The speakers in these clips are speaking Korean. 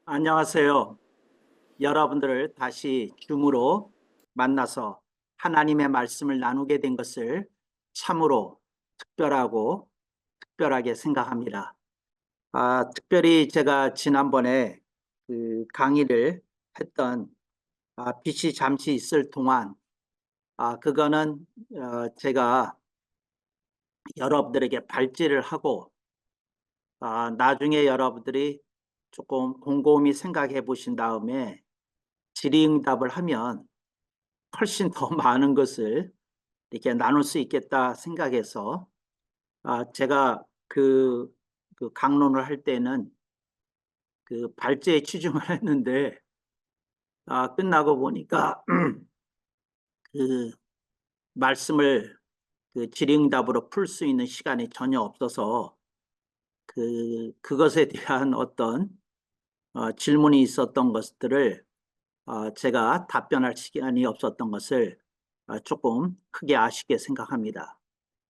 안녕하세요. 여러분들을 다시 줌으로 만나서 하나님의 말씀을 나누게 된 것을 참으로 특별하게 생각합니다. 특별히 제가 지난번에 그 강의를 했던 빛이 잠시 있을 동안 그거는 제가 여러분들에게 발제를 하고 나중에 여러분들이 조금 곰곰이 생각해 보신 다음에 질의응답을 하면 훨씬 더 많은 것을 이렇게 나눌 수 있겠다 생각해서 제가 그 강론을 할 때는 그 발제에 치중을 했는데 끝나고 보니까 그 말씀을 그 질의응답으로 풀 수 있는 시간이 전혀 없어서 그것에 대한 어떤 질문이 있었던 것들을 제가 답변할 시간이 없었던 것을 조금 크게 아쉽게 생각합니다.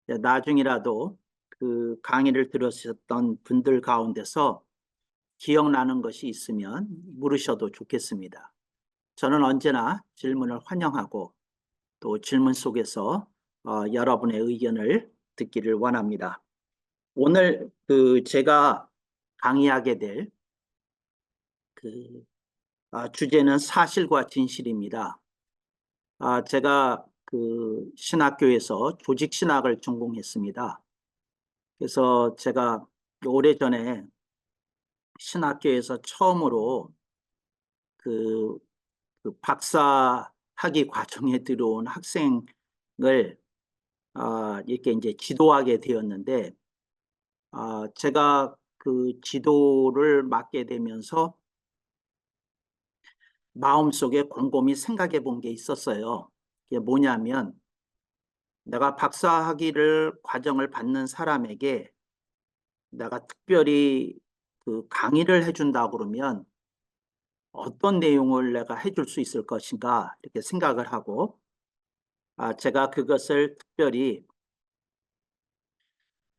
나중이라도 그 강의를 들으셨던 분들 가운데서 기억나는 것이 있으면 물으셔도 좋겠습니다. 저는 언제나 질문을 환영하고 또 질문 속에서 여러분의 의견을 듣기를 원합니다. 오늘 제가 강의하게 될 그 주제는 사실과 진실입니다. 제가 그 신학교에서 조직신학을 전공했습니다. 그래서 제가 오래전에 신학교에서 처음으로 그, 그 박사 학위 과정에 들어온 학생을 이렇게 이제 지도하게 되었는데 제가 그 지도를 맡게 되면서 마음속에 곰곰이 생각해 본 게 있었어요. 그게 뭐냐면 내가 박사 학위를 과정을 받는 사람에게 내가 특별히 그 강의를 해준다 그러면 어떤 내용을 내가 해줄 수 있을 것인가 이렇게 생각을 하고 제가 그것을 특별히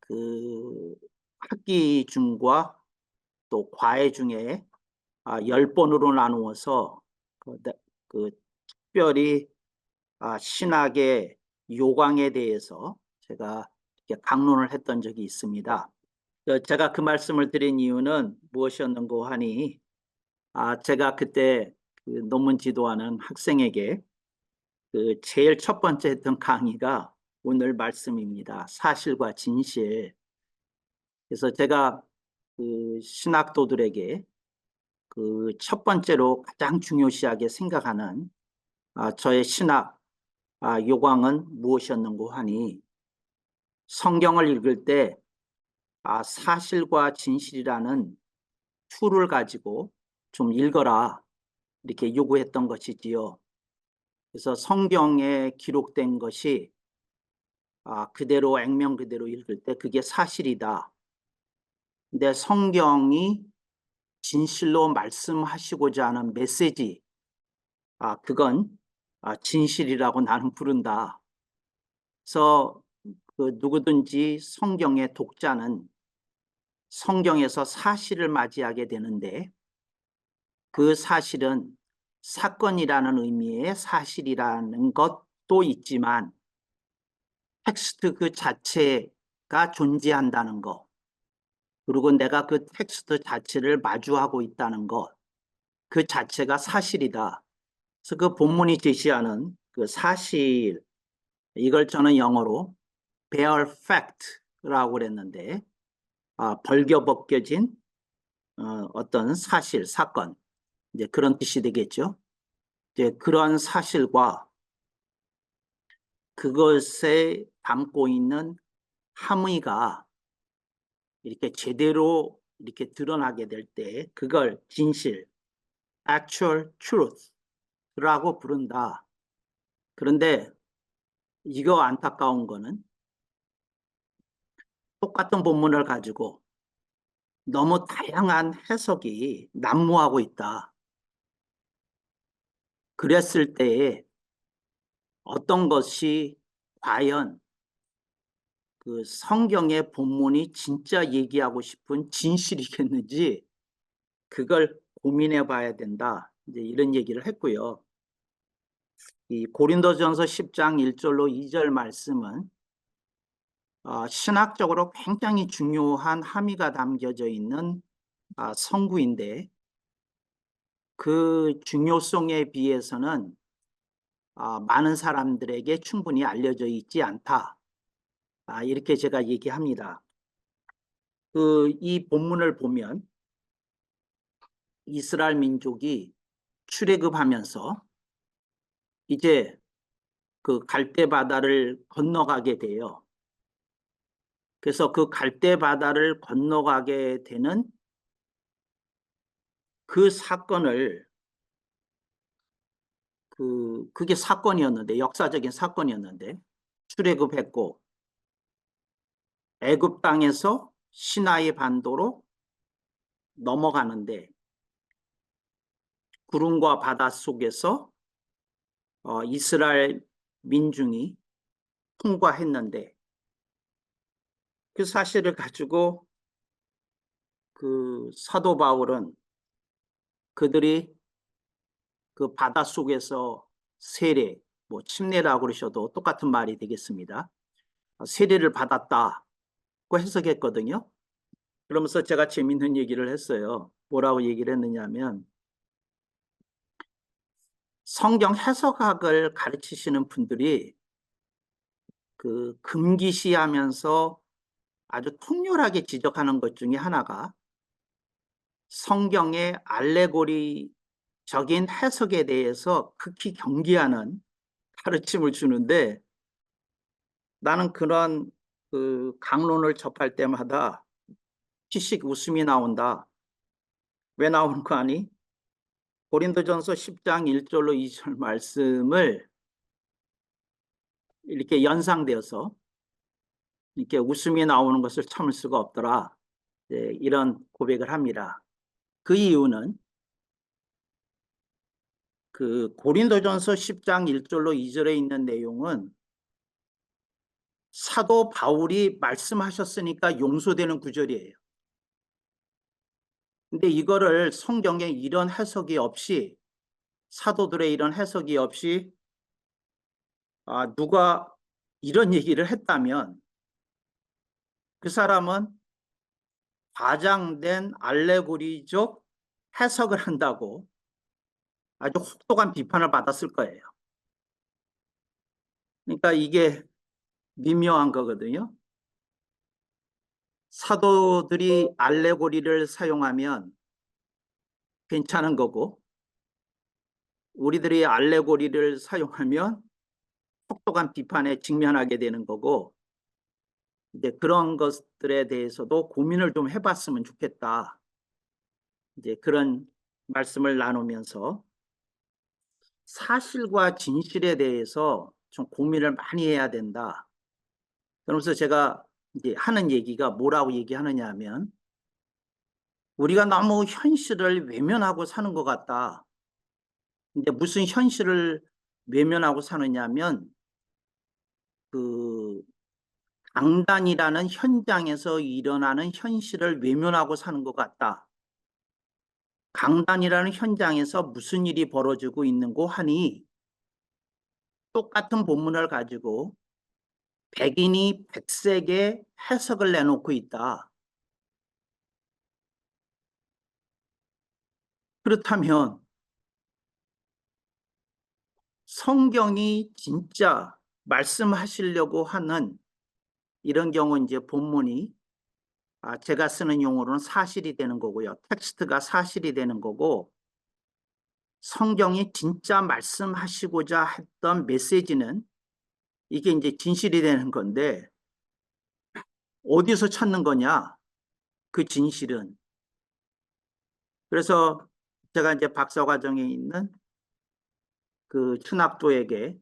그 학기 중과 또 과외 중에 10번으로 나누어서 그 특별히 신학의 요강에 대해서 제가 이렇게 강론을 했던 적이 있습니다. 제가 그 말씀을 드린 이유는 무엇이었는고 하니 제가 그때 그 논문 지도하는 학생에게 그 제일 첫 번째 했던 강의가 오늘 말씀입니다. 사실과 진실. 그래서 제가 그 신학도들에게 그 첫 번째로 가장 중요시하게 생각하는 저의 신학 요강은 무엇이었는고 하니 성경을 읽을 때 사실과 진실이라는 툴을 가지고 좀 읽어라 이렇게 요구했던 것이지요. 그래서 성경에 기록된 것이 그대로 액면 그대로 읽을 때 그게 사실이다. 근데 성경이 진실로 말씀하시고자 하는 메시지, 그건 진실이라고 나는 부른다. 그래서 그 누구든지 성경의 독자는 성경에서 사실을 맞이하게 되는데 그 사실은 사건이라는 의미의 사실이라는 것도 있지만 텍스트 그 자체가 존재한다는 것, 그리고 내가 그 텍스트 자체를 마주하고 있다는 것, 그 자체가 사실이다. 그래서 그 본문이 제시하는 그 사실, 이걸 저는 영어로 bare fact라고 그랬는데 벌겨벗겨진 어떤 사실, 사건, 이제 그런 뜻이 되겠죠. 이제 그런 사실과 그것에 담고 있는 함의가 이렇게 제대로 이렇게 드러나게 될 때 그걸 진실, actual truth라고 부른다. 그런데 이거 안타까운 거는 똑같은 본문을 가지고 너무 다양한 해석이 난무하고 있다. 그랬을 때에 어떤 것이 과연 그 성경의 본문이 진짜 얘기하고 싶은 진실이겠는지 그걸 고민해 봐야 된다. 이제 이런 얘기를 했고요. 이 고린도전서 10장 1절로 2절 말씀은 신학적으로 굉장히 중요한 함의가 담겨져 있는 성구인데 그 중요성에 비해서는 많은 사람들에게 충분히 알려져 있지 않다. 이렇게 제가 얘기합니다. 이 본문을 보면 이스라엘 민족이 출애굽하면서 이제 그 갈대 바다를 건너가게 돼요. 그래서 그 갈대 바다를 건너가게 되는 그 사건을 그게 사건이었는데 역사적인 사건이었는데 출애굽했고 애굽 땅에서 시나이 반도로 넘어가는데 구름과 바다 속에서 이스라엘 민중이 통과했는데 그 사실을 가지고 그 사도 바울은 그들이 그 바다 속에서 세례, 뭐 침례라고 그러셔도 똑같은 말이 되겠습니다. 세례를 받았다고 해석했거든요. 그러면서 제가 재밌는 얘기를 했어요. 뭐라고 얘기를 했느냐면 성경 해석학을 가르치시는 분들이 그 금기시하면서 아주 통렬하게 지적하는 것 중에 하나가 성경의 알레고리적인 해석에 대해서 극히 경계하는 가르침을 주는데 나는 그런 그 강론을 접할 때마다 피식 웃음이 나온다. 왜 나오는 거 아니? 고린도전서 10장 1절로 2절 말씀을 이렇게 연상되어서 이렇게 웃음이 나오는 것을 참을 수가 없더라. 이런 고백을 합니다. 그 이유는 그 고린도전서 10장 1절로 2절에 있는 내용은 사도 바울이 말씀하셨으니까 용서되는 구절이에요. 근데 이거를 성경에 이런 해석이 없이 사도들의 이런 해석이 없이 누가 이런 얘기를 했다면 그 사람은 과장된 알레고리적 해석을 한다고 아주 혹독한 비판을 받았을 거예요. 그러니까 이게 미묘한 거거든요. 사도들이 알레고리를 사용하면 괜찮은 거고 우리들이 알레고리를 사용하면 혹독한 비판에 직면하게 되는 거고 이제 그런 것들에 대해서도 고민을 좀 해봤으면 좋겠다. 이제 그런 말씀을 나누면서 사실과 진실에 대해서 좀 고민을 많이 해야 된다. 그러면서 제가 이제 하는 얘기가 뭐라고 얘기하느냐 하면 우리가 너무 현실을 외면하고 사는 것 같다. 근데 무슨 현실을 외면하고 사느냐면 그 강단이라는 현장에서 일어나는 현실을 외면하고 사는 것 같다. 강단이라는 현장에서 무슨 일이 벌어지고 있는고 하니 똑같은 본문을 가지고 백인이 백색의 해석을 내놓고 있다. 그렇다면 성경이 진짜 말씀하시려고 하는 이런 경우 이제 본문이 제가 쓰는 용어로는 사실이 되는 거고요. 텍스트가 사실이 되는 거고 성경이 진짜 말씀하시고자 했던 메시지는 이게 이제 진실이 되는 건데 어디서 찾는 거냐? 그 진실은. 그래서 제가 이제 박사과정에 있는 그 춘학도에게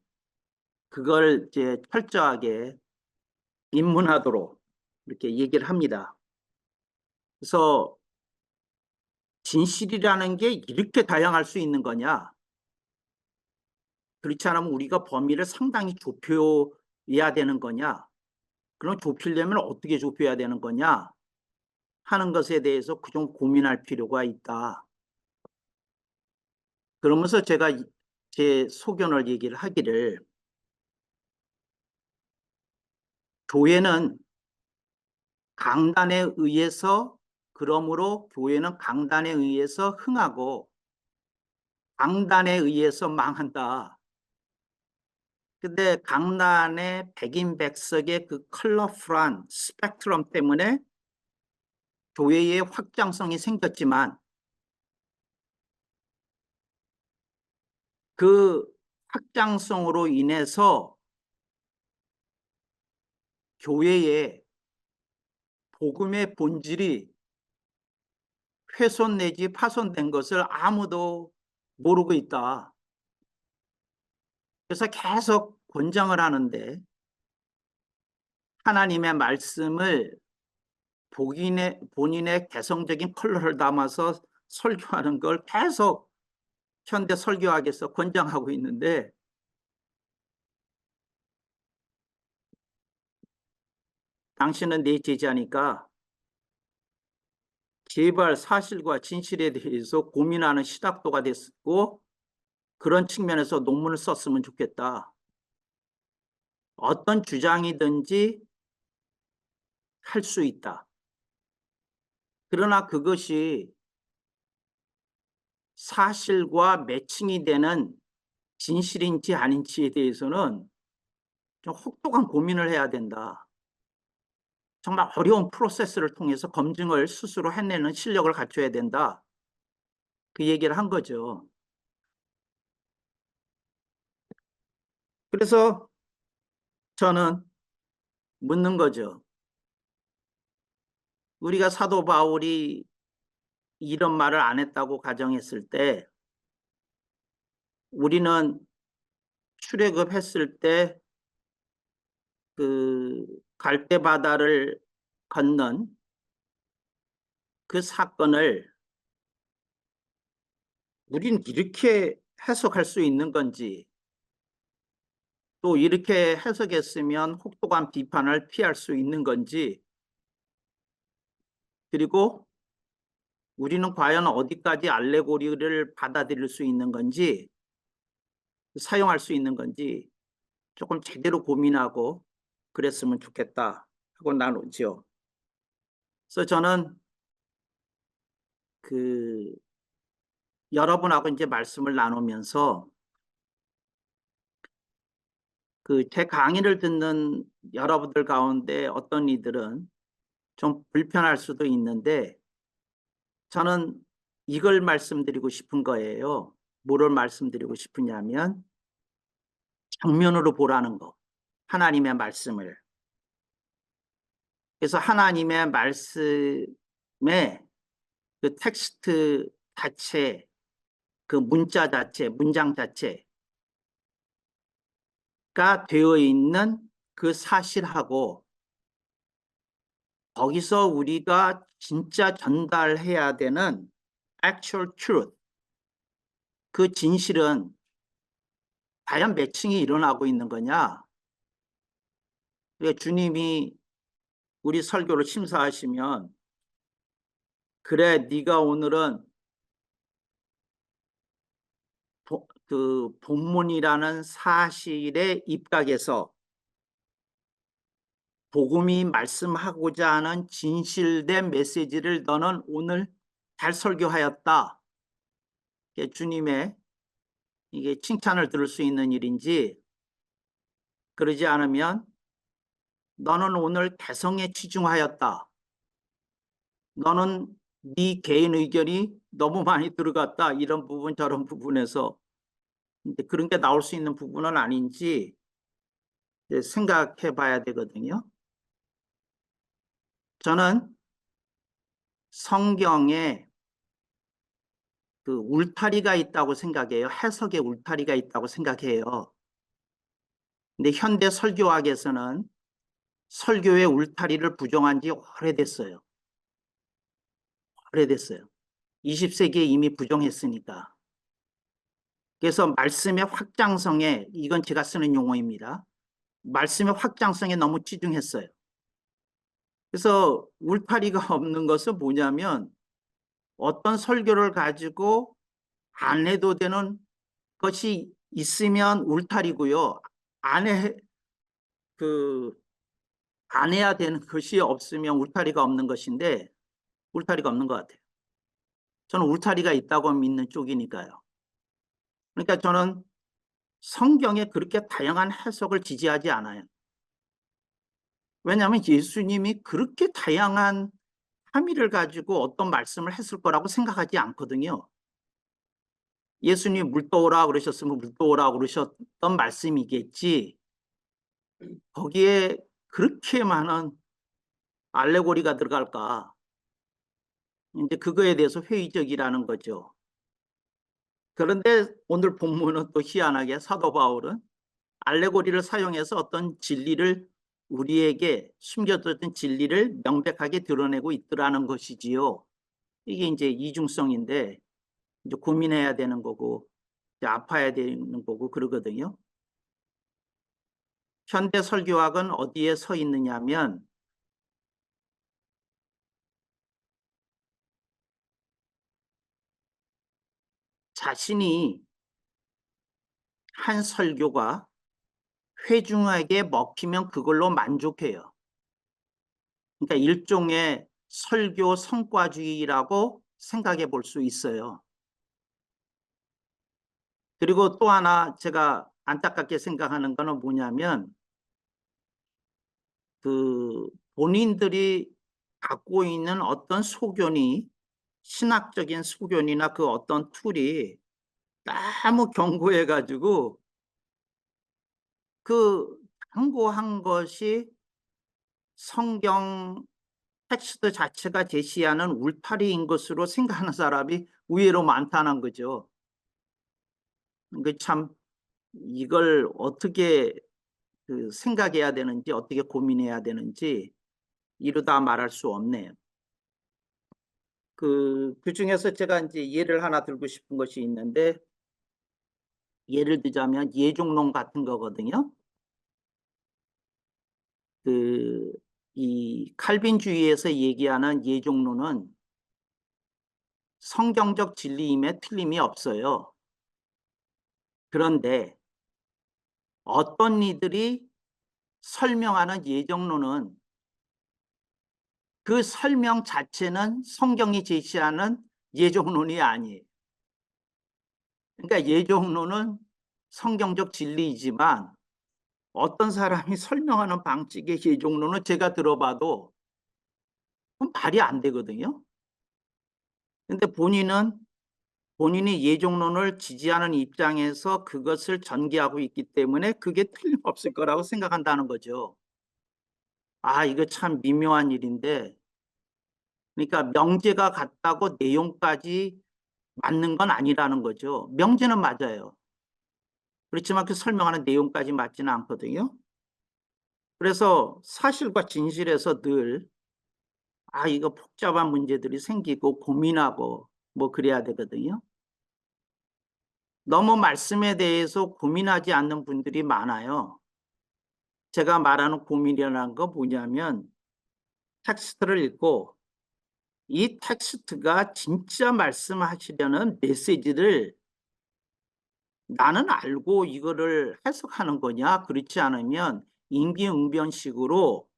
그걸 이제 철저하게 입문하도록 이렇게 얘기를 합니다. 그래서 진실이라는 게 이렇게 다양할 수 있는 거냐? 그렇지 않으면 우리가 범위를 상당히 좁혀야 되는 거냐? 그럼 좁히려면 어떻게 좁혀야 되는 거냐? 하는 것에 대해서 좀 고민할 필요가 있다. 그러면서 제가 제 소견을 얘기를 하기를, 교회는 강단에 의해서, 그러므로 교회는 강단에 의해서 흥하고 강단에 의해서 망한다. 근데 강단의 백인백석의 그 컬러풀한 스펙트럼 때문에 교회의 확장성이 생겼지만, 그 확장성으로 인해서 교회의 복음의 본질이 훼손 내지 파손된 것을 아무도 모르고 있다. 그래서 계속 권장을 하는데, 하나님의 말씀을 본인의 개성적인 컬러를 담아서 설교하는 걸 계속 현대 설교학에서 권장하고 있는데, 당신은 내 제자니까 제발 사실과 진실에 대해서 고민하는 시작도가 됐고, 그런 측면에서 논문을 썼으면 좋겠다. 어떤 주장이든지 할 수 있다. 그러나 그것이 사실과 매칭이 되는 진실인지 아닌지에 대해서는 좀 혹독한 고민을 해야 된다. 정말 어려운 프로세스를 통해서 검증을 스스로 해내는 실력을 갖춰야 된다. 그 얘기를 한 거죠. 그래서 저는 묻는 거죠. 우리가 사도 바울이 이런 말을 안 했다고 가정했을 때, 우리는 출애굽했을 때 그 갈대 바다를 건넌 그 사건을 우린 이렇게 해석할 수 있는 건지, 또 이렇게 해석했으면 혹독한 비판을 피할 수 있는 건지, 그리고 우리는 과연 어디까지 알레고리를 받아들일 수 있는 건지, 사용할 수 있는 건지 조금 제대로 고민하고 그랬으면 좋겠다 하고 나누죠. 그래서 저는 그 여러분하고 이제 말씀을 나누면서 그 제 강의를 듣는 여러분들 가운데 어떤 이들은 좀 불편할 수도 있는데, 저는 이걸 말씀드리고 싶은 거예요. 뭐를 말씀드리고 싶으냐면, 정면으로 보라는 거. 하나님의 말씀을. 그래서 하나님의 말씀에 그 텍스트 자체, 그 문자 자체, 문장 자체가 되어 있는 그 사실하고, 거기서 우리가 진짜 전달해야 되는 actual truth, 그 진실은 과연 매칭이 일어나고 있는 거냐? 그러니까 주님이 우리 설교를 심사하시면, 그래, 네가 오늘은 그 본문이라는 사실에 입각해서 복음이 말씀하고자 하는 진실된 메시지를 너는 오늘 잘 설교하였다. 주님의 이게 칭찬을 들을 수 있는 일인지, 그러지 않으면 너는 오늘 개성에 치중하였다. 너는 네 개인 의견이 너무 많이 들어갔다. 이런 부분 저런 부분에서 그런 게 나올 수 있는 부분은 아닌지 생각해 봐야 되거든요. 저는 성경에 그 울타리가 있다고 생각해요. 해석의 울타리가 있다고 생각해요. 근데 현대 설교학에서는 설교의 울타리를 부정한 지 오래됐어요. 오래됐어요. 20세기에 이미 부정했으니까. 그래서 말씀의 확장성에, 이건 제가 쓰는 용어입니다. 말씀의 확장성에 너무 치중했어요. 그래서 울타리가 없는 것은 뭐냐면, 어떤 설교를 가지고 안 해도 되는 것이 있으면 울타리고요. 안 해, 그, 안 해야 되는 것이 없으면 울타리가 없는 것인데, 울타리가 없는 것 같아요. 저는 울타리가 있다고 믿는 쪽이니까요. 그러니까 저는 성경에 그렇게 다양한 해석을 지지하지 않아요. 왜냐하면 예수님이 그렇게 다양한 함의를 가지고 어떤 말씀을 했을 거라고 생각하지 않거든요. 예수님이 물 떠오라 그러셨으면 물 떠오라 그러셨던 말씀이겠지. 거기에 그렇게 많은 알레고리가 들어갈까? 이제 그거에 대해서 회의적이라는 거죠. 그런데 오늘 본문은 또 희한하게 사도 바울은 알레고리를 사용해서 어떤 진리를 우리에게 숨겨뒀던 진리를 명백하게 드러내고 있더라는 것이지요. 이게 이제 이중성인데 이제 고민해야 되는 거고 이제 아파야 되는 거고 그러거든요. 현대 설교학은 어디에 서 있느냐면 자신이 한 설교가 회중에게 먹히면 그걸로 만족해요. 그러니까 일종의 설교 성과주의라고 생각해 볼 수 있어요. 그리고 또 하나 제가 안타깝게 생각하는 거는 뭐냐면 그 본인들이 갖고 있는 어떤 소견이 신학적인 소견이나 그 어떤 툴이 너무 견고해 가지고 그 견고한 것이 성경 텍스트 자체가 제시하는 울타리인 것으로 생각하는 사람이 의외로 많다는 거죠. 그 참 이걸 어떻게 생각해야 되는지 어떻게 고민해야 되는지 이루다 말할 수 없네요. 그 중에서 제가 이제 예를 하나 들고 싶은 것이 있는데 예를 들자면 예종론 같은 거거든요. 이 칼빈주의에서 얘기하는 예종론은 성경적 진리임에 틀림이 없어요. 그런데 어떤 이들이 설명하는 예정론은 그 설명 자체는 성경이 제시하는 예정론이 아니에요. 그러니까 예정론은 성경적 진리이지만 어떤 사람이 설명하는 방식의 예정론은 제가 들어봐도 말이 안 되거든요. 근데 본인이 예종론을 지지하는 입장에서 그것을 전개하고 있기 때문에 그게 틀림없을 거라고 생각한다는 거죠. 아, 이거 참 미묘한 일인데, 그러니까 명제가 같다고 내용까지 맞는 건 아니라는 거죠. 명제는 맞아요. 그렇지만 그 설명하는 내용까지 맞지는 않거든요. 그래서 사실과 진실에서 늘, 이거 복잡한 문제들이 생기고 고민하고 뭐 그래야 되거든요. 너무 말씀에 대해서 고민하지 않는 분들이 많아요. 제가 말하는 고민이라는 거 뭐냐면 텍스트를 읽고 이 텍스트가 진짜 말씀하시려는 메시지를 나는 알고 이거를 해석하는 거냐? 그렇지 않으면 임기응변식으로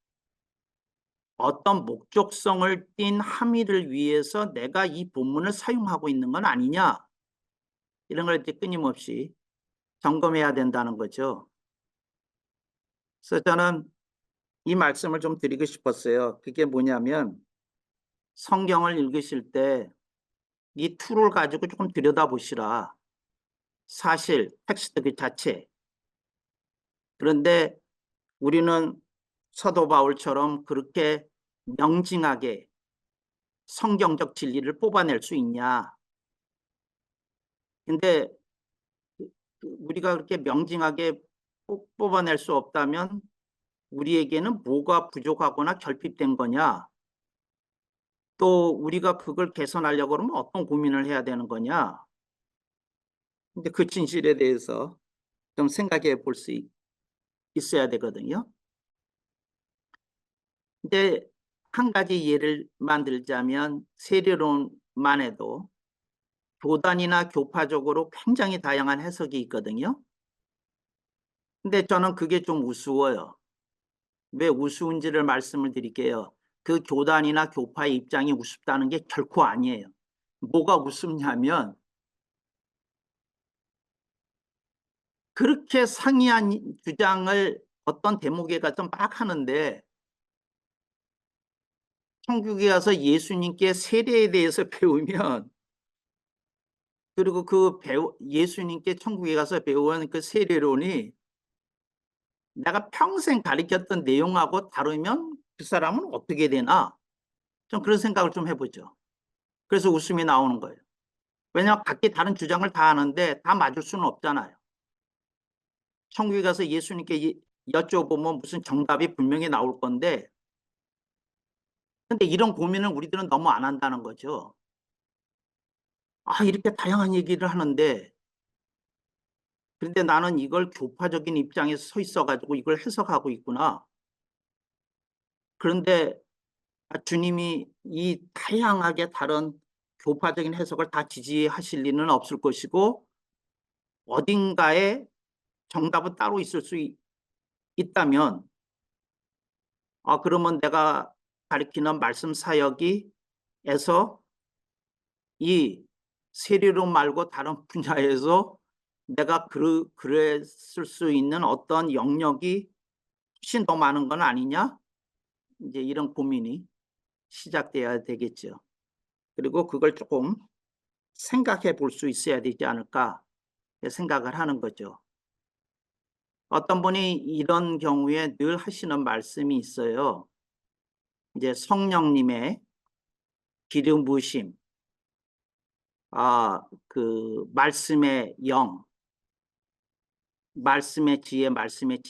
어떤 목적성을 띤 함의를 위해서 내가 이 본문을 사용하고 있는 건 아니냐? 이런 걸 이제 끊임없이 점검해야 된다는 거죠. 그래서 저는 이 말씀을 좀 드리고 싶었어요. 그게 뭐냐면 성경을 읽으실 때 이 툴을 가지고 조금 들여다보시라. 사실, 텍스트 그 자체. 그런데 우리는 사도 바울처럼 그렇게 명징하게 성경적 진리를 뽑아낼 수 있냐? 근데 우리가 그렇게 명징하게 뽑아낼 수 없다면 우리에게는 뭐가 부족하거나 결핍된 거냐? 또 우리가 그걸 개선하려고 그러면 어떤 고민을 해야 되는 거냐? 근데 그 진실에 대해서 좀 생각해 볼 수 있어야 되거든요. 근데 한 가지 예를 만들자면 세례론만 해도 교단이나 교파적으로 굉장히 다양한 해석이 있거든요. 근데 저는 그게 좀 우스워요. 왜 우스운지를 말씀을 드릴게요. 그 교단이나 교파의 입장이 우습다는 게 결코 아니에요. 뭐가 우습냐면 그렇게 상이한 주장을 어떤 대목에 가서 막 하는데 천국에 가서 예수님께 세례에 대해서 배우면, 그리고 예수님께 천국에 가서 배운 그 세례론이 내가 평생 가르쳤던 내용하고 다르면 그 사람은 어떻게 되나, 좀 그런 생각을 좀 해보죠. 그래서 웃음이 나오는 거예요. 왜냐하면 각기 다른 주장을 다 하는데 다 맞을 수는 없잖아요. 천국에 가서 예수님께 여쭤보면 무슨 정답이 분명히 나올 건데, 근데 이런 고민을 우리들은 너무 안 한다는 거죠. 이렇게 다양한 얘기를 하는데, 그런데 나는 이걸 교파적인 입장에서 서 있어 가지고 이걸 해석하고 있구나. 그런데 주님이 이 다양하게 다른 교파적인 해석을 다 지지하실 리는 없을 것이고, 어딘가에 정답은 따로 있을 수 있다면, 그러면 내가 가리키는 말씀 사역이 에서 이 세례론 말고 다른 분야에서 내가 그랬을 수 있는 어떤 영역이 훨씬 더 많은 건 아니냐? 이제 이런 고민이 시작돼야 되겠죠. 그리고 그걸 조금 생각해 볼 수 있어야 되지 않을까 생각을 하는 거죠. 어떤 분이 이런 경우에 늘 하시는 말씀이 있어요. 이제 성령님의 기름 부으심, 그 말씀의 영, 말씀의 지혜, 말씀의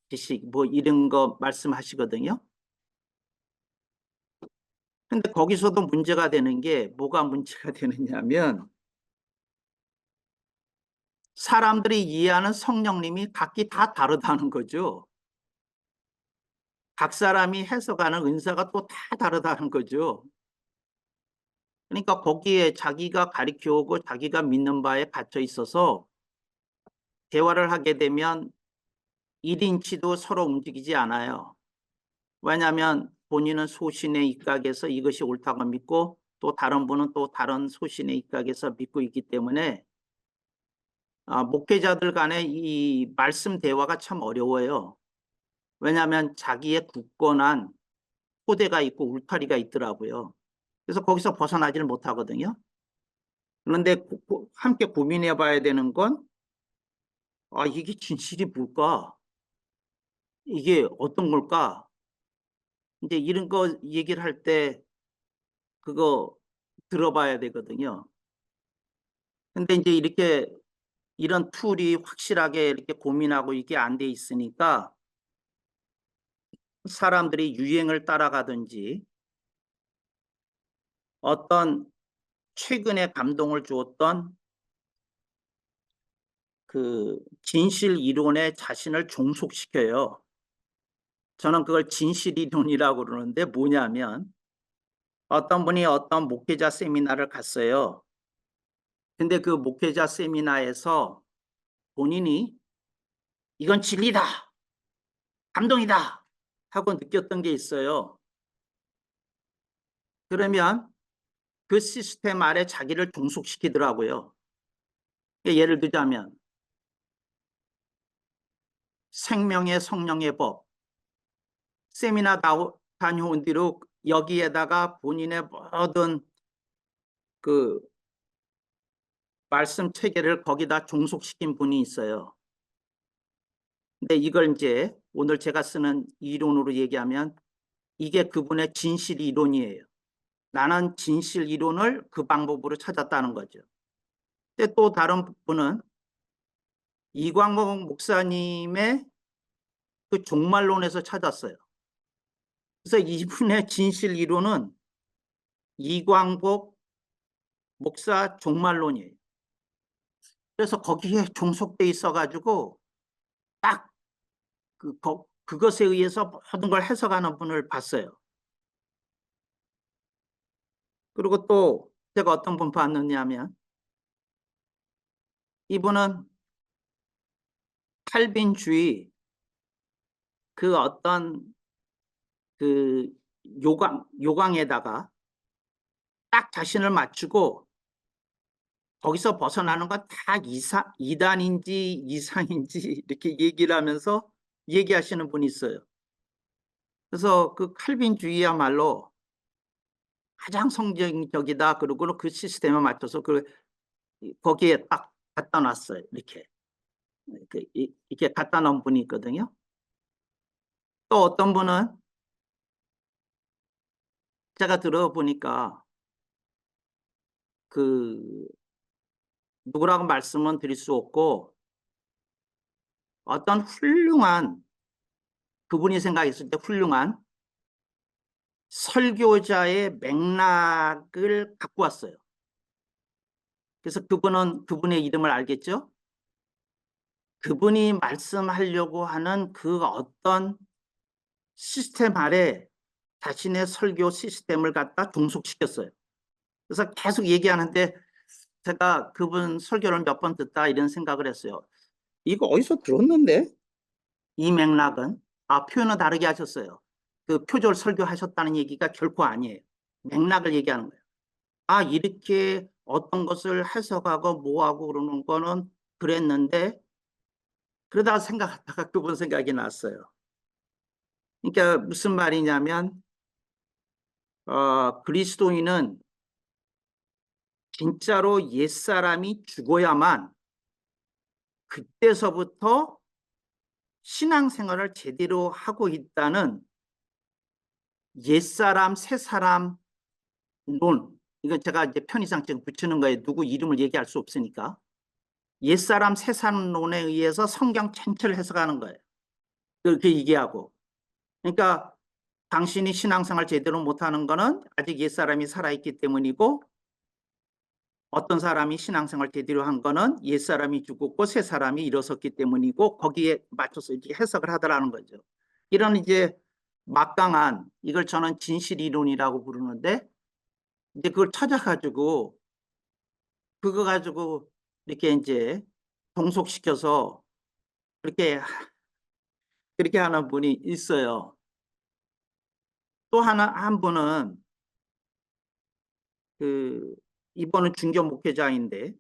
지식, 뭐 이런 거 말씀하시거든요. 근데 거기서도 문제가 되는 게, 뭐가 문제가 되느냐면 사람들이 이해하는 성령님이 각기 다 다르다는 거죠. 각 사람이 해석하는 은사가 또 다 다르다는 거죠. 그러니까 거기에 자기가 가르쳐 오고 자기가 믿는 바에 갇혀 있어서 대화를 하게 되면 1인치도 서로 움직이지 않아요. 왜냐하면 본인은 소신의 입각에서 이것이 옳다고 믿고, 또 다른 분은 또 다른 소신의 입각에서 믿고 있기 때문에 목회자들 간의 이 말씀 대화가 참 어려워요. 왜냐하면 자기의 굳건한 토대가 있고 울타리가 있더라고요. 그래서 거기서 벗어나지를 못하거든요. 그런데 함께 고민해 봐야 되는 건, 이게 진실이 뭘까? 이게 어떤 걸까? 이제 이런 거 얘기를 할 때 그거 들어봐야 되거든요. 근데 이제 이렇게 이런 툴이 확실하게 이렇게 고민하고 이게 안 돼 있으니까 사람들이 유행을 따라가든지, 어떤 최근에 감동을 주었던 그 진실 이론에 자신을 종속시켜요. 저는 그걸 진실 이론이라고 그러는데, 뭐냐면 어떤 분이 어떤 목회자 세미나를 갔어요. 근데 그 목회자 세미나에서 본인이 이건 진리다, 감동이다 하고 느꼈던 게 있어요. 그러면 그 시스템 아래 자기를 종속시키더라고요. 예를 들자면 생명의 성령의 법 세미나 다녀온 뒤로 여기에다가 본인의 모든 그 말씀 체계를 거기다 종속시킨 분이 있어요. 근데 이걸 이제 오늘 제가 쓰는 이론으로 얘기하면 이게 그분의 진실 이론이에요. 나는 진실 이론을 그 방법으로 찾았다는 거죠. 근데 또 다른 분은 이광복 목사님의 그 종말론에서 찾았어요. 그래서 이분의 진실 이론은 이광복 목사 종말론이에요. 그래서 거기에 종속돼 있어가지고 딱 그것에 의해서 모든 걸 해석하는 분을 봤어요. 그리고 또 제가 어떤 분 봤느냐면 이분은 칼빈주의 그 어떤 그 요강에다가 딱 자신을 맞추고 거기서 벗어나는 건 다 이단인지 이상인지 이렇게 얘기를 하면서 얘기하시는 분이 있어요. 그래서 그 칼빈주의야말로 가장 성경적이다. 그리고 그 시스템에 맞춰서 거기에 딱 갖다 놨어요. 이렇게 갖다 놓은 분이 있거든요. 또 어떤 분은 제가 들어보니까 그 누구라고 말씀은 드릴 수 없고 어떤 훌륭한 그분이 생각했을 때 훌륭한 설교자의 맥락을 갖고 왔어요. 그래서 그분의 이름을 알겠죠? 그분이 말씀하려고 하는 그 어떤 시스템 아래 자신의 설교 시스템을 갖다 종속시켰어요. 그래서 계속 얘기하는데 제가 그분 설교를 몇 번 듣다 이런 생각을 했어요. 이거 어디서 들었는데? 이 맥락은 표현은 다르게 하셨어요. 그 표절 설교하셨다는 얘기가 결코 아니에요. 맥락을 얘기하는 거예요. 이렇게 어떤 것을 해석하고 뭐하고 그러는 거는 그랬는데 그러다가 생각하다가 그분 생각이 났어요. 그러니까 무슨 말이냐면 그리스도인은 진짜로 옛사람이 죽어야만 그때서부터 신앙생활을 제대로 하고 있다는 옛사람 새사람 론, 이건 제가 이제 편의상 지금 붙이는 거에 누구 이름을 얘기할 수 없으니까 옛사람 새사람론에 의해서 성경 전체를 해석하는 거예요. 그렇게 얘기하고, 그러니까 당신이 신앙생활 제대로 못하는 거는 아직 옛사람이 살아있기 때문이고 어떤 사람이 신앙생활 제대로 한 거는 옛사람이 죽었고 새사람이 일어섰기 때문이고 거기에 맞춰서 이렇게 해석을 하더라는 거죠. 이런 이제 막강한, 이걸 저는 진실이론이라고 부르는데 이제 그걸 찾아가지고 그거 가지고 이렇게 이제 동속시켜서 그렇게 하는 분이 있어요. 또 한 분은 이번은 중교 목회자인데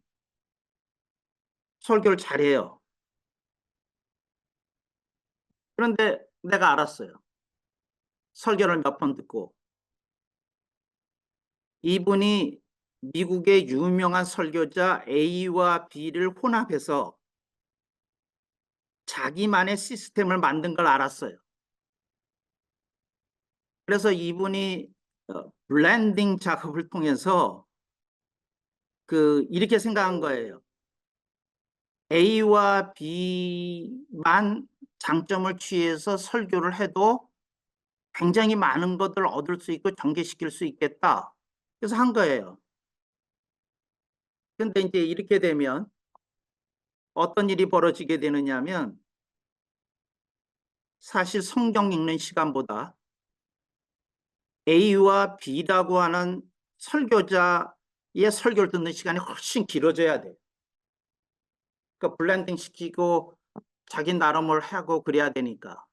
설교를 잘해요. 그런데 내가 알았어요. 설교를 몇 번 듣고 이분이 미국의 유명한 설교자 A와 B를 혼합해서 자기만의 시스템을 만든 걸 알았어요. 그래서 이분이 블렌딩 작업을 통해서 이렇게 생각한 거예요. A와 B만 장점을 취해서 설교를 해도 굉장히 많은 것들을 얻을 수 있고 전개시킬 수 있겠다. 그래서 한 거예요. 근데 이제 이렇게 되면 어떤 일이 벌어지게 되느냐면 사실 성경 읽는 시간보다 A와 B라고 하는 설교자의 설교를 듣는 시간이 훨씬 길어져야 돼요. 그러니까 블렌딩 시키고 자기 나름을 하고 그래야 되니까.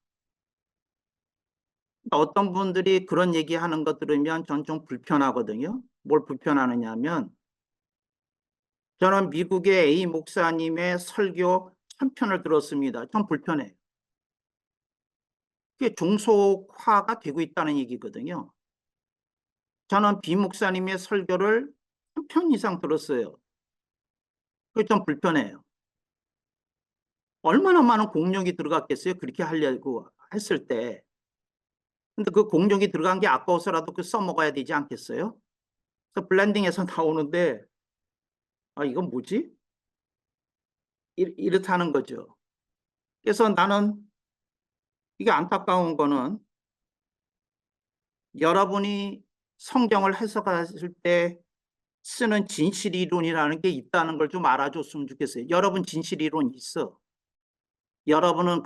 어떤 분들이 그런 얘기하는 거 들으면 전 좀 불편하거든요. 뭘 불편하느냐 하면 저는 미국의 A 목사님의 설교 1000편을 들었습니다. 전 불편해요. 그게 종속화가 되고 있다는 얘기거든요. 저는 B 목사님의 설교를 1000편 이상 들었어요. 그게 좀 불편해요. 얼마나 많은 공력이 들어갔겠어요? 그렇게 하려고 했을 때. 근데 그 공력이 들어간 게 아까워서라도 써먹어야 되지 않겠어요? 그래서 블렌딩에서 나오는데 이건 뭐지? 이렇다는 거죠. 그래서 나는 이게 안타까운 거는 여러분이 성경을 해석하실 때 쓰는 진실이론이라는 게 있다는 걸 좀 알아줬으면 좋겠어요. 여러분 진실이론 있어. 여러분은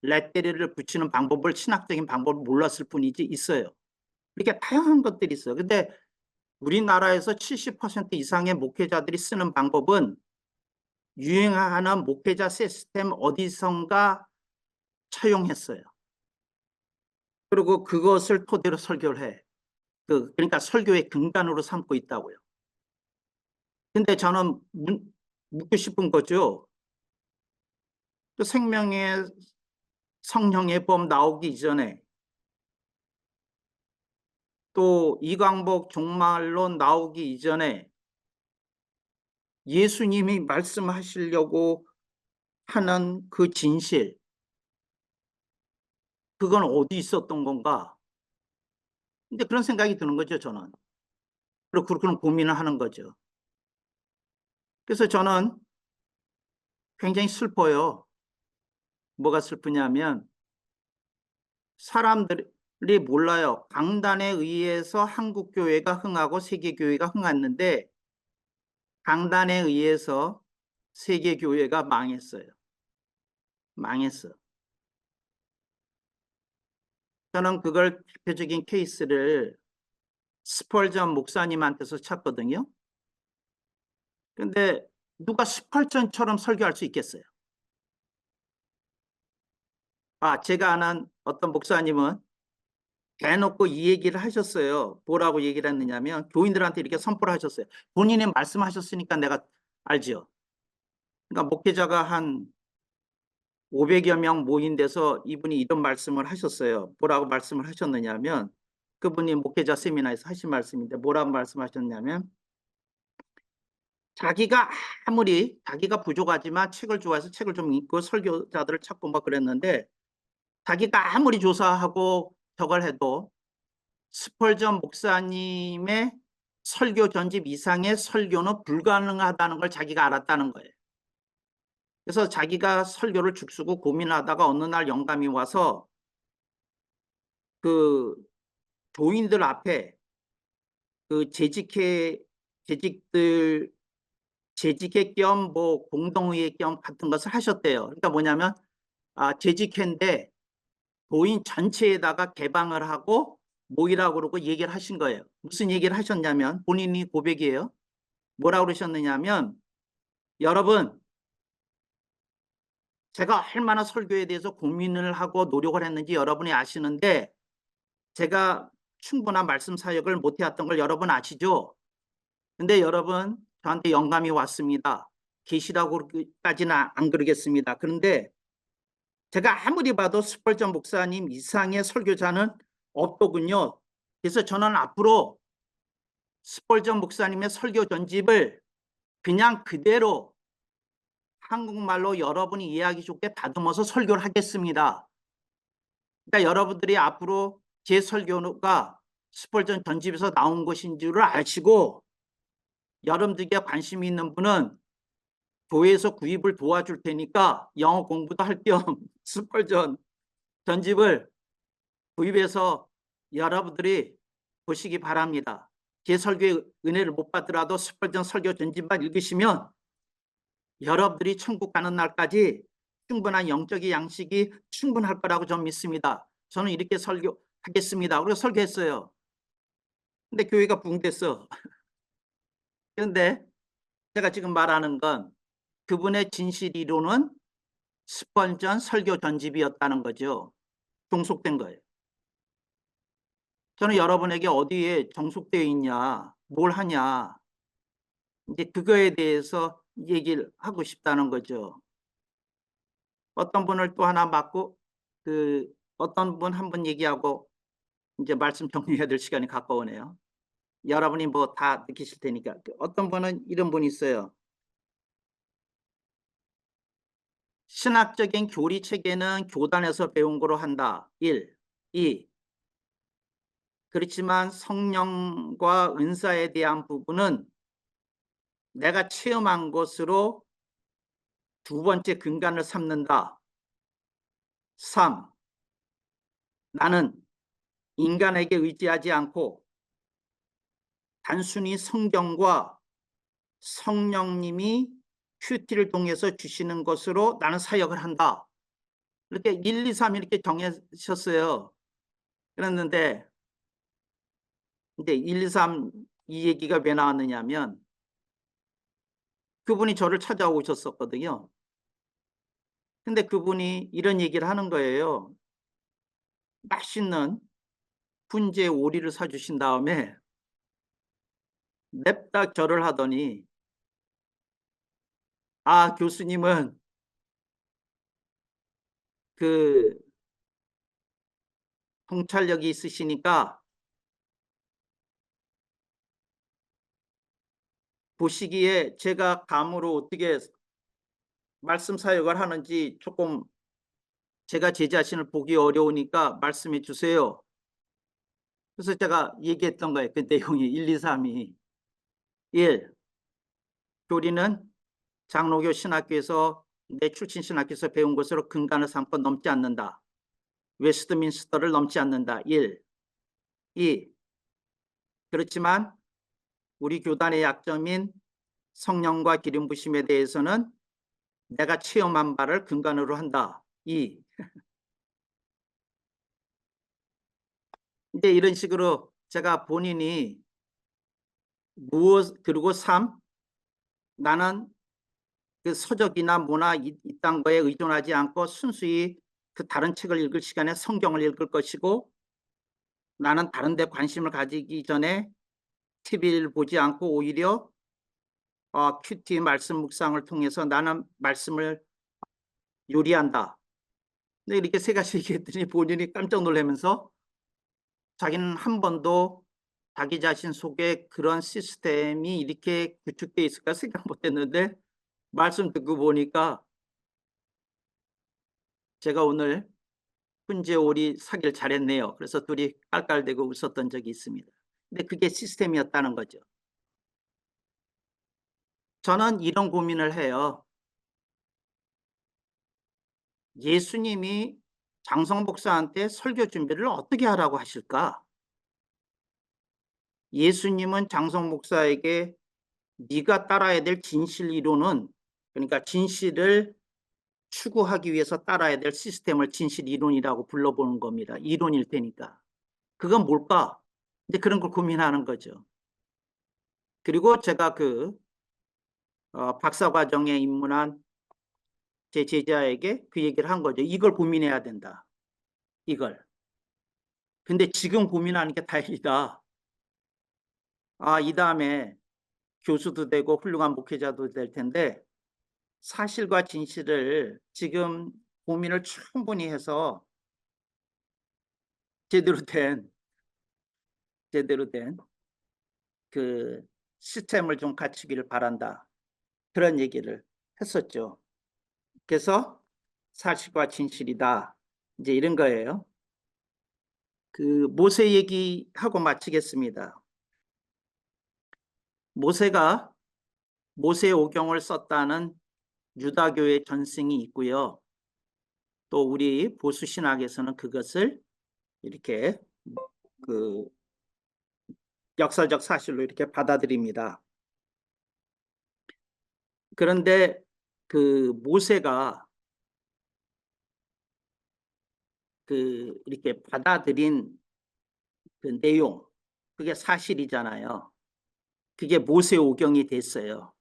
레테리를 붙이는 방법을 신학적인 방법을 몰랐을 뿐이지 있어요. 이렇게 다양한 것들이 있어요. 근데 우리나라에서 70% 이상의 목회자들이 쓰는 방법은 유행하는 목회자 시스템 어디선가 차용했어요. 그리고 그것을 토대로 설교를 해. 그러니까 설교의 근간으로 삼고 있다고요. 근데 저는 묻고 싶은 거죠. 또 생명의 성령의 법 나오기 이전에 또 이광복 종말론 나오기 이전에 예수님이 말씀하시려고 하는 그 진실, 그건 어디 있었던 건가? 근데 그런 생각이 드는 거죠, 저는. 그리고 그런 고민을 하는 거죠. 그래서 저는 굉장히 슬퍼요. 뭐가 슬프냐면 사람들이 몰라요. 강단에 의해서 한국 교회가 흥하고 세계 교회가 흥했는데 강단에 의해서 세계 교회가 망했어요. 망했어. 저는 그걸 대표적인 케이스를 스펄전 목사님한테서 찾거든요. 근데 누가 스펄전처럼 설교할 수 있겠어요? 제가 아는 어떤 목사님은 대놓고 이 얘기를 하셨어요. 뭐라고 얘기를 했느냐면 교인들한테 이렇게 선포를 하셨어요. 본인이 말씀하셨으니까 내가 알지요. 그러니까 목회자가 한 500여 명 모인 데서 이분이 이런 말씀을 하셨어요. 뭐라고 말씀을 하셨느냐면 그분이 목회자 세미나에서 하신 말씀인데 뭐라고 말씀하셨냐면 자기가 아무리 자기가 부족하지만 책을 좋아해서 책을 좀 읽고 설교자들을 찾고 막 그랬는데 자기가 아무리 조사하고 저걸 해도 스펄전 목사님의 설교 전집 이상의 설교는 불가능하다는 걸 자기가 알았다는 거예요. 그래서 자기가 설교를 죽쓰고 고민하다가 어느 날 영감이 와서 그 교인들 앞에 그 재직회 겸 뭐 공동의회 겸 같은 것을 하셨대요. 그러니까 뭐냐면 재직회인데 교인 전체에다가 개방을 하고 모이라고 그러고 얘기를 하신 거예요. 무슨 얘기를 하셨냐면 본인이 고백이에요. 뭐라고 그러셨느냐면 여러분 제가 얼마나 설교에 대해서 고민을 하고 노력을 했는지 여러분이 아시는데 제가 충분한 말씀 사역을 못해왔던 걸 여러분 아시죠? 근데 여러분 저한테 영감이 왔습니다. 계시라고까지는 안 그러겠습니다. 그런데 제가 아무리 봐도 스펄전 목사님 이상의 설교자는 없더군요. 그래서 저는 앞으로 스펄전 목사님의 설교 전집을 그냥 그대로 한국말로 여러분이 이해하기 좋게 다듬어서 설교를 하겠습니다. 그러니까 여러분들이 앞으로 제 설교가 스펄전 전집에서 나온 것인 줄을 아시고 여러분들께 관심이 있는 분은 교회에서 구입을 도와줄 테니까 영어 공부도 할 겸 스펄전 전집을 구입해서 여러분들이 보시기 바랍니다. 제 설교의 은혜를 못 받더라도 스펄전 설교 전집만 읽으시면 여러분들이 천국 가는 날까지 충분한 영적인 양식이 충분할 거라고 저는 믿습니다. 저는 이렇게 설교하겠습니다. 그래서 설교했어요. 근데 교회가 붕됐어. 그런데 제가 지금 말하는 건 그분의 진실 이론은 스펄전 설교 전집이었다는 거죠. 종속된 거예요. 저는 여러분에게 어디에 종속되어 있냐, 뭘 하냐, 이제 그거에 대해서 얘기를 하고 싶다는 거죠. 어떤 분을 또 하나 맡고 어떤 분 한 분 얘기하고 이제 말씀 정리해야 될 시간이 가까우네요. 여러분이 뭐 다 느끼실 테니까. 어떤 분은 이런 분이 있어요. 신학적인 교리 체계는 교단에서 배운 거로 한다. 1. 2. 그렇지만 성령과 은사에 대한 부분은 내가 체험한 것으로 두 번째 근간을 삼는다. 3. 나는 인간에게 의지하지 않고 단순히 성경과 성령님이 큐티를 통해서 주시는 것으로 나는 사역을 한다. 이렇게 1, 2, 3 이렇게 정하셨어요. 그랬는데 이제 1, 2, 3 이 얘기가 왜 나왔느냐면 그분이 저를 찾아오셨었거든요. 근데 그분이 이런 얘기를 하는 거예요. 맛있는 훈제 오리를 사 주신 다음에 냅다 절을 하더니 "아 교수님은 그 통찰력이 있으시니까 보시기에 제가 감으로 어떻게 말씀 사역을 하는지 조금 제가 제 자신을 보기 어려우니까 말씀해 주세요." 그래서 제가 얘기했던 거예요. 그 내용이 1, 2, 3이 1. 교리는 장로교 신학교에서 내 출신 신학교에서 배운 것으로 근간을 삼고 넘지 않는다. 웨스트민스터를 넘지 않는다. 1. 2. 그렇지만 우리 교단의 약점인 성령과 기름 부심에 대해서는 내가 체험한 바를 근간으로 한다. 2. 이제 이런 식으로 제가 본인이 무엇 그리고 3. 나는 그 서적이나 문화 이딴 거에 의존하지 않고 순수히 그 다른 책을 읽을 시간에 성경을 읽을 것이고 나는 다른 데 관심을 가지기 전에 TV를 보지 않고 오히려 큐티 말씀 묵상을 통해서 나는 말씀을 요리한다. 근데 이렇게 세 가지 얘기했더니 본인이 깜짝 놀라면서 자기는 한 번도 자기 자신 속에 그런 시스템이 이렇게 구축돼 있을까 생각 못 했는데 말씀 듣고 보니까 제가 오늘 훈제오리 사길 잘했네요. 그래서 둘이 깔깔대고 웃었던 적이 있습니다. 근데 그게 시스템이었다는 거죠. 저는 이런 고민을 해요. 예수님이 장성 목사한테 설교 준비를 어떻게 하라고 하실까? 예수님은 장성 목사에게 네가 따라야 될 진실 이론은 그러니까 진실을 추구하기 위해서 따라야 될 시스템을 진실 이론이라고 불러보는 겁니다. 이론일 테니까. 그건 뭘까? 이제 그런 걸 고민하는 거죠. 그리고 제가 그 박사 과정에 입문한 제 제자에게 그 얘기를 한 거죠. 이걸 고민해야 된다. 이걸. 근데 지금 고민하는 게 다행이다. 이 다음에 교수도 되고 훌륭한 목회자도 될 텐데 사실과 진실을 지금 고민을 충분히 해서 제대로 된 제대로 된 그 시스템을 좀 갖추기를 바란다. 그런 얘기를 했었죠. 그래서 사실과 진실이다. 이제 이런 거예요. 그 모세 얘기하고 마치겠습니다. 모세가 모세오경을 썼다는 유다교의 전승이 있고요. 또 우리 보수 신학에서는 그것을 이렇게 그 역사적 사실로 이렇게 받아들입니다. 그런데 그 모세가 그 이렇게 받아들인 그 내용 그게 사실이잖아요. 그게 모세오경이 됐어요.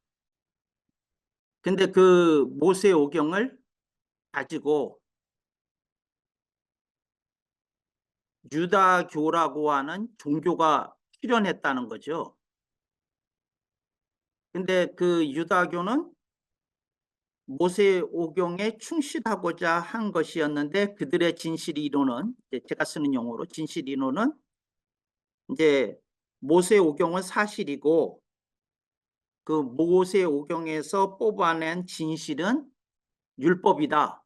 근데 그 모세오경을 가지고 유다교라고 하는 종교가 출현했다는 거죠. 근데 그 유다교는 모세오경에 충실하고자 한 것이었는데 그들의 진실 이론은 제가 쓰는 용어로 진실 이론은 이제 모세오경은 사실이고 그 모세오경에서 뽑아낸 진실은 율법이다.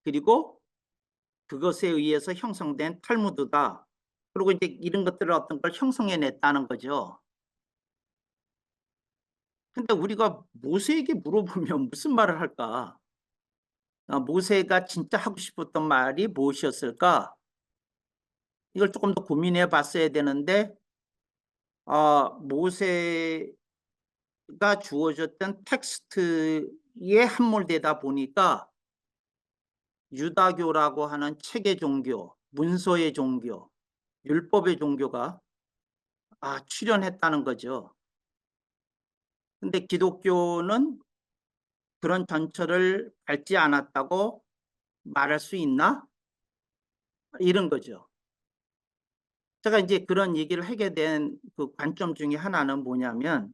그리고 그것에 의해서 형성된 탈무드다. 그리고 이제 이런 것들을 어떤 걸 형성해 냈다는 거죠. 근데 우리가 모세에게 물어보면 무슨 말을 할까? 모세가 진짜 하고 싶었던 말이 무엇이었을까? 이걸 조금 더 고민해 봤어야 되는데 모세가 주어졌던 텍스트에 함몰되다 보니까 유다교라고 하는 체계 종교, 문서의 종교, 율법의 종교가 출현했다는 거죠. 근데 기독교는 그런 전철을 밟지 않았다고 말할 수 있나? 이런 거죠. 제가 이제 그런 얘기를 하게 된 그 관점 중에 하나는 뭐냐면,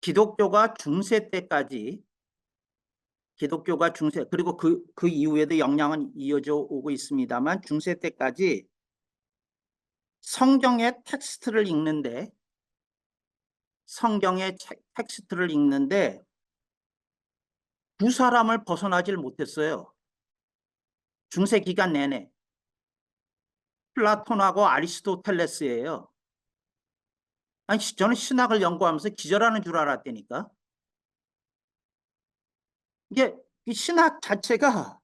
기독교가 중세 때까지, 기독교가 중세, 그리고 그 이후에도 영향은 이어져 오고 있습니다만, 중세 때까지 성경의 텍스트를 읽는데, 성경의 텍스트를 읽는데 두 사람을 벗어나질 못했어요. 중세 기간 내내. 플라톤하고 아리스토텔레스예요. 아니, 저는 신학을 연구하면서 기절하는 줄 알았다니까. 이게 이 신학 자체가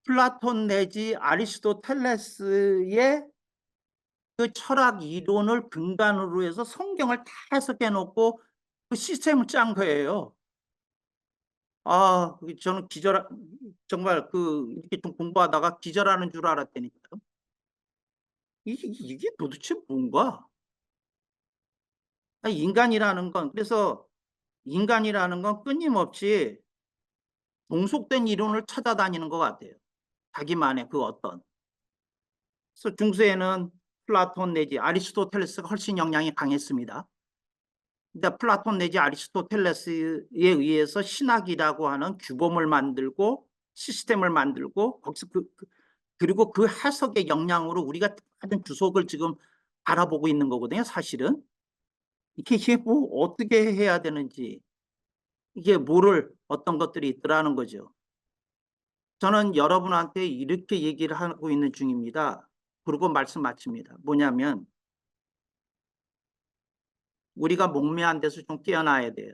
플라톤 내지 아리스토텔레스의 그 철학 이론을 근간으로 해서 성경을 다 해석해 놓고 그 시스템을 짠 거예요. 저는 정말 이렇게 좀 공부하다가 기절하는 줄 알았다니까요. 이게 도대체 뭔가? 그래서 인간이라는 건 끊임없이 종속된 이론을 찾아다니는 것 같아요. 자기만의 그 어떤. 그래서 중세에는 플라톤 내지 아리스토텔레스가 훨씬 영향이 강했습니다. 근데 플라톤 내지 아리스토텔레스에 의해서 신학이라고 하는 규범을 만들고 시스템을 만들고, 거기서 그리고 그 해석의 영향으로 우리가 다른 주석을 지금 알아보고 있는 거거든요, 사실은. 이게 뭐 어떻게 해야 되는지, 이게 어떤 것들이 있더라는 거죠. 저는 여러분한테 이렇게 얘기를 하고 있는 중입니다. 그리고 말씀 마칩니다. 뭐냐면, 우리가 목매한 데서 좀 깨어나야 돼요.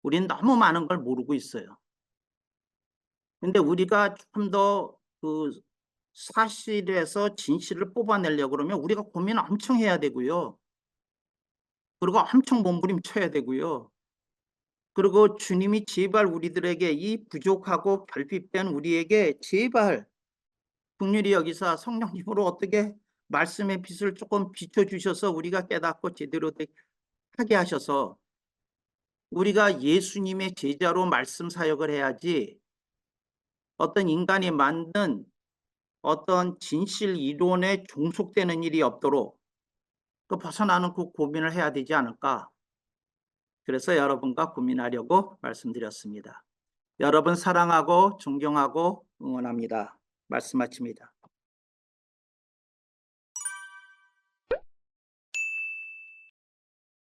우리는 너무 많은 걸 모르고 있어요. 근데 우리가 좀 더 그 사실에서 진실을 뽑아내려고 그러면 우리가 고민을 엄청 해야 되고요. 그리고 엄청 몸부림쳐야 되고요. 그리고 주님이 제발 우리들에게 이 부족하고 결핍된 우리에게 제발 긍휼히 여기사 성령님으로 어떻게 말씀의 빛을 조금 비춰주셔서 우리가 깨닫고 제대로 하게 하셔서 우리가 예수님의 제자로 말씀 사역을 해야지, 어떤 인간이 만든 어떤 진실 이론에 종속되는 일이 없도록 벗어나는 그 고민을 해야 되지 않을까. 그래서 여러분과 고민하려고 말씀드렸습니다. 여러분 사랑하고 존경하고 응원합니다. 말씀 마칩니다.